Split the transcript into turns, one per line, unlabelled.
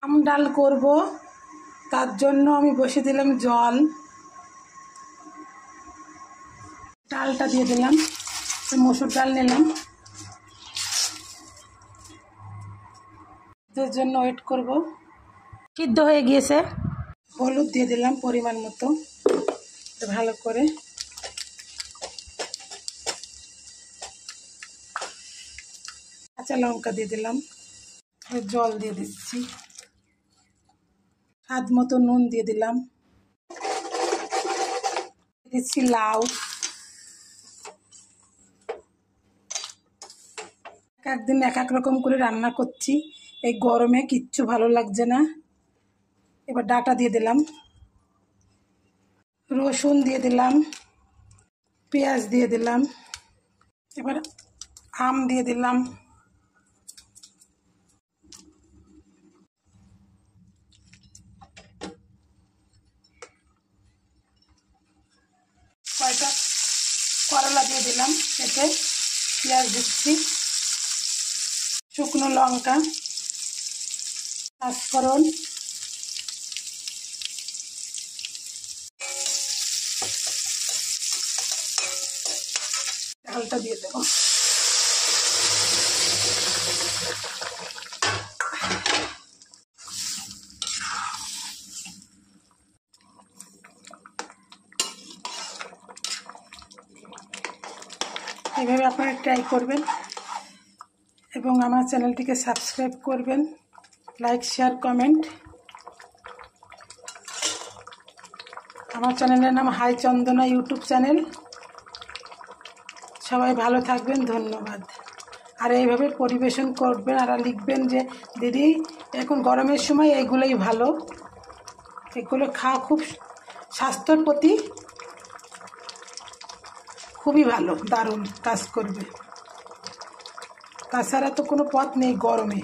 আম ডাল করব, তার জন্য আমি বসিয়ে দিলাম জল। ডালটা দিয়ে দিলাম, মসুর ডাল নিলাম, এর জন্য ওয়েট করব। সিদ্ধ হয়ে গিয়েছে। হলুদ দিয়ে দিলাম পরিমাণ মতো, ভালো করে। কাঁচা লঙ্কা দিয়ে দিলাম, জল দিয়ে দিচ্ছি, স্বাদ মতো নুন দিয়ে দিলাম, দিচ্ছি লাউ। একদিন এক এক রকম করে রান্না করছি, এই গরমে কিচ্ছু ভালো লাগছে না। এবার ডাঁটা দিয়ে দিলাম, রসুন দিয়ে দিলাম, পেঁয়াজ দিয়ে দিলাম, এবার আম দিয়ে দিলাম, কয়টা করলা দিয়ে দিলাম, কেটে পেঁয়াজ দিচ্ছি, শুকনো লঙ্কা, পাঁচফোড়ন, ডালটা দিয়ে দেবো। এইভাবে আপনারা ট্রাই করবেন এবং আমার চ্যানেলটিকে সাবস্ক্রাইব করবেন, লাইক শেয়ার কমেন্ট। আমার চ্যানেলের নাম হাই চন্দনা ইউটিউব চ্যানেল। সবাই ভালো থাকবেন, ধন্যবাদ। আর এইভাবে পরিবেশন করবেন আর লিখবেন যে দিদি এখন গরমের সময় এইগুলোই ভালো, এগুলো খাওয়া খুব স্বাস্থ্যর প্রতি খুবই ভালো, দারুণ কাজ করবে। তাছাড়া তো কোনো পথ নেই গরমে।